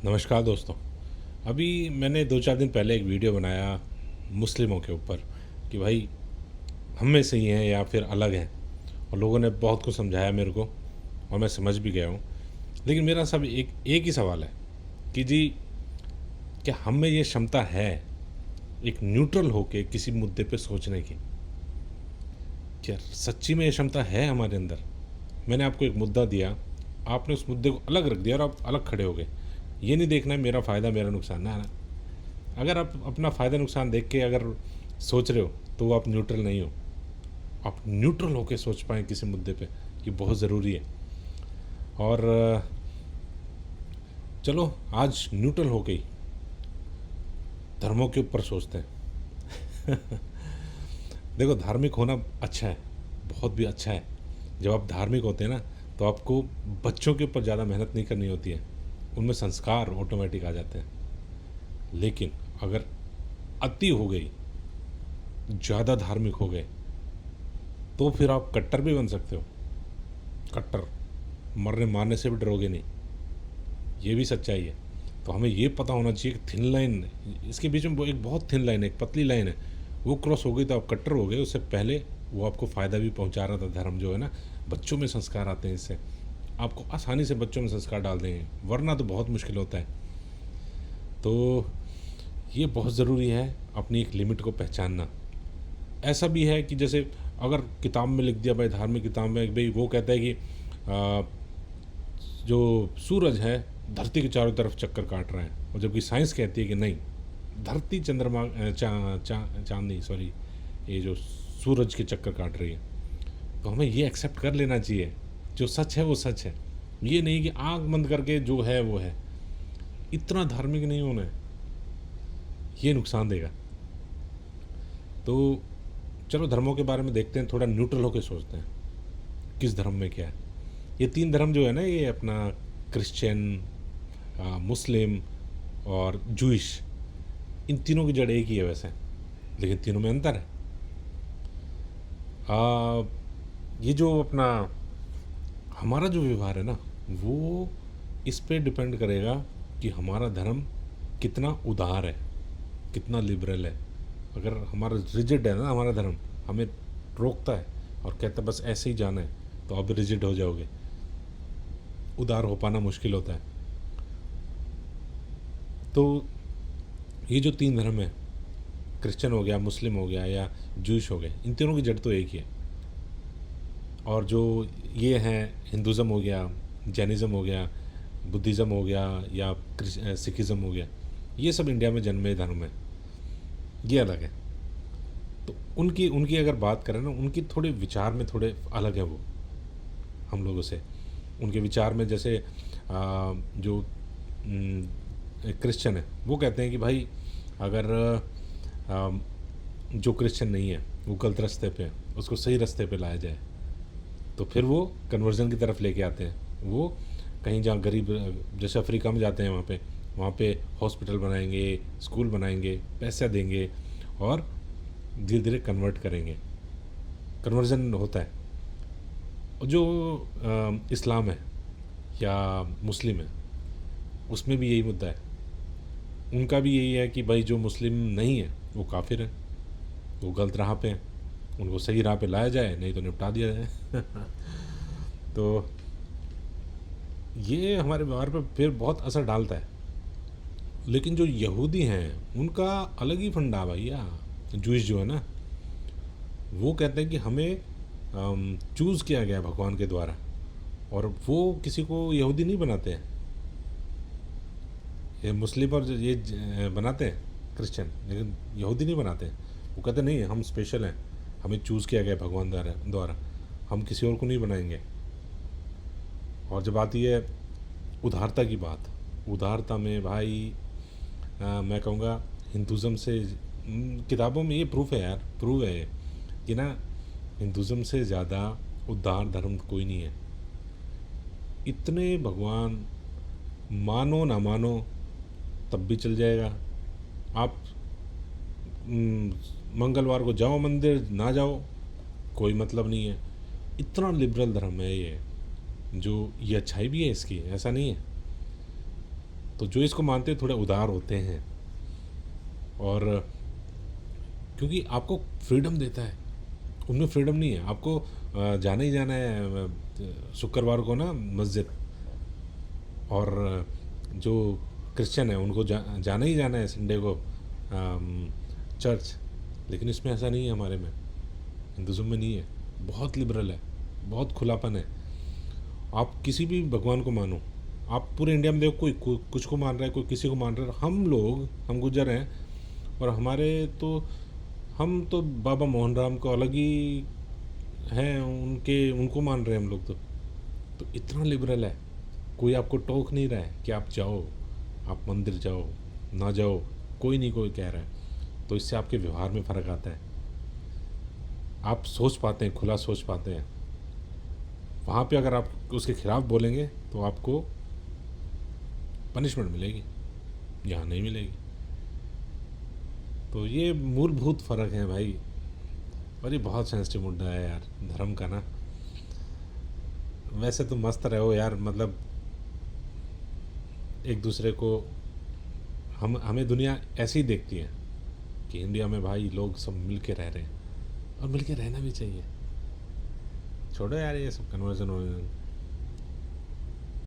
नमस्कार दोस्तों। अभी मैंने 2-4 दिन पहले एक वीडियो बनाया मुस्लिमों के ऊपर कि भाई हम में से ही हैं या फिर अलग हैं, और लोगों ने बहुत कुछ समझाया मेरे को और मैं समझ भी गया हूँ। लेकिन मेरा सब एक एक ही सवाल है कि जी, क्या हम में ये क्षमता है एक न्यूट्रल होके किसी मुद्दे पे सोचने की? क्या सच्ची में ये क्षमता है हमारे अंदर? मैंने आपको एक मुद्दा दिया, आपने उस मुद्दे को अलग रख दिया और आप अलग खड़े हो गए। ये नहीं देखना है मेरा फ़ायदा मेरा नुकसान, ना ना। अगर आप अपना फ़ायदा नुकसान देख के अगर सोच रहे हो तो वो आप न्यूट्रल नहीं हो। आप न्यूट्रल होकर सोच पाएँ किसी मुद्दे पे, ये बहुत ज़रूरी है। और चलो आज न्यूट्रल हो गई धर्मों के ऊपर सोचते हैं। देखो, धार्मिक होना अच्छा है, बहुत भी अच्छा है। जब आप धार्मिक होते हैं ना, तो आपको बच्चों के ऊपर ज़्यादा मेहनत नहीं करनी होती है, उनमें संस्कार ऑटोमेटिक आ जाते हैं। लेकिन अगर अति हो गई, ज़्यादा धार्मिक हो गए, तो फिर आप कट्टर भी बन सकते हो। कट्टर, मरने मारने से भी डरोगे नहीं, ये भी सच्चाई है। तो हमें ये पता होना चाहिए कि थिन लाइन, इसके बीच में वो एक बहुत थिन लाइन है, एक पतली लाइन है। वो क्रॉस हो गई तो आप कट्टर हो गए। उससे पहले वो आपको फ़ायदा भी पहुंचा रहा था। धर्म जो है ना, बच्चों में संस्कार आते हैं, इससे आपको आसानी से बच्चों में संस्कार डाल देंगे, वरना तो बहुत मुश्किल होता है। तो ये बहुत ज़रूरी है अपनी एक लिमिट को पहचानना। ऐसा भी है कि जैसे अगर किताब में लिख दिया भाई, धार्मिक किताब में भाई वो कहता है कि जो सूरज है धरती के चारों तरफ चक्कर काट रहा है, और जबकि साइंस कहती है कि नहीं, धरती चंद्रमा चांदनी सॉरी, ये जो सूरज के चक्कर काट रही है। तो हमें ये एक्सेप्ट कर लेना चाहिए, जो सच है वो सच है। ये नहीं कि आंख बंद करके जो है वो है। इतना धार्मिक नहीं होना है, ये नुकसान देगा। तो चलो धर्मों के बारे में देखते हैं, थोड़ा न्यूट्रल होकर सोचते हैं किस धर्म में क्या है। ये 3 धर्म जो है ना, ये अपना क्रिश्चियन, मुस्लिम और जूइश, इन तीनों की जड़ एक ही है वैसे, लेकिन तीनों में अंतर है। ये जो अपना हमारा जो व्यवहार है ना, वो इस पे डिपेंड करेगा कि हमारा धर्म कितना उदार है, कितना लिबरल है। अगर हमारा रिजिड है ना हमारा धर्म, हमें रोकता है और कहता है बस ऐसे ही जाना है, तो आप रिजिड हो जाओगे, उदार हो पाना मुश्किल होता है। तो ये जो 3 धर्म है, क्रिश्चियन हो गया, मुस्लिम हो गया या जूश हो गए, इन तीनों की जड़ तो एक ही है। और जो ये हैं, हिंदुज़म हो गया, जैनिज़्म हो गया, बुद्धिज़्म हो गया या सिखिज़्म हो गया, ये सब इंडिया में जन्मे धर्म है, ये अलग है। तो उनकी उनकी अगर बात करें ना, उनकी थोड़े विचार में थोड़े अलग है वो हम लोगों से। उनके विचार में जैसे जो क्रिश्चियन है, वो कहते हैं कि भाई अगर जो क्रिश्चियन नहीं है वो गलत रास्ते पे है, उसको सही रास्ते पे लाया जाए, तो फिर वो कन्वर्जन की तरफ लेके आते हैं। वो कहीं जहाँ गरीब, जैसे अफ्रीका में जाते हैं, वहाँ पे हॉस्पिटल बनाएंगे, स्कूल बनाएंगे, पैसा देंगे और धीरे धीरे कन्वर्ट करेंगे, कन्वर्जन होता है। और जो इस्लाम है या मुस्लिम है, उसमें भी यही मुद्दा है। उनका भी यही है कि भाई जो मुस्लिम नहीं है वो काफिर है, वो गलत राह पे हैं, उनको सही राह पे लाया जाए, नहीं तो निपटा दिया जाए। तो ये हमारे व्यवहार पर फिर बहुत असर डालता है। लेकिन जो यहूदी हैं उनका अलग ही फंडा है भैया। जूइश जो है ना, वो कहते हैं कि हमें चूज़ किया गया है भगवान के द्वारा, और वो किसी को यहूदी नहीं बनाते हैं। ये मुस्लिम और ये बनाते हैं क्रिश्चियन, लेकिन यहूदी नहीं बनाते हैं। वो कहते नहीं, हम स्पेशल हैं, हमें चूज़ किया गया भगवान द्वारा, हम किसी और को नहीं बनाएंगे। और जब आती है उदारता की बात, उदारता में भाई मैं कहूँगा हिंदुज़म से, किताबों में ये प्रूफ है यार, प्रूव है ये कि ना, हिंदुज़म से ज़्यादा उदार धर्म कोई नहीं है। इतने भगवान, मानो ना मानो तब भी चल जाएगा। आप मंगलवार को जाओ मंदिर, ना जाओ कोई मतलब नहीं है। इतना लिबरल धर्म है ये, जो ये अच्छाई भी है इसकी, ऐसा नहीं है। तो जो इसको मानते हैं थोड़े उदार होते हैं, और क्योंकि आपको फ्रीडम देता है, उनमें फ्रीडम नहीं है। आपको जाना ही जाना है शुक्रवार को ना मस्जिद, और जो क्रिश्चियन है उनको जाना ही जाना है संडे को चर्च। लेकिन इसमें ऐसा नहीं है, हमारे में हिंदुज़म में नहीं है। बहुत लिबरल है, बहुत खुलापन है। आप किसी भी भगवान को मानो, आप पूरे इंडिया में देखो, कोई कुछ को मान रहा है, कोई किसी को मान रहा है। हम गुजर हैं, और हमारे तो हम तो बाबा मोहन राम को अलग ही हैं, उनको मान रहे हैं हम लोग। तो इतना लिबरल है, कोई आपको टोक नहीं रहा है कि आप जाओ, आप मंदिर जाओ ना जाओ, कोई कह रहा है। तो इससे आपके व्यवहार में फ़र्क आता है, आप सोच पाते हैं, खुला सोच पाते हैं। वहाँ पे अगर आप उसके खिलाफ़ बोलेंगे तो आपको पनिशमेंट मिलेगी, यहाँ नहीं मिलेगी। तो ये मूलभूत फ़र्क है भाई। और ये बहुत सेंसिटिव मुद्दा है यार, धर्म का ना। वैसे तो मस्त रहो यार, मतलब एक दूसरे को, हमें दुनिया ऐसे ही देखती है कि इंडिया में भाई लोग सब मिल के रह रहे हैं, और मिल के रहना भी चाहिए। छोड़ो यार ये सब कन्वर्जन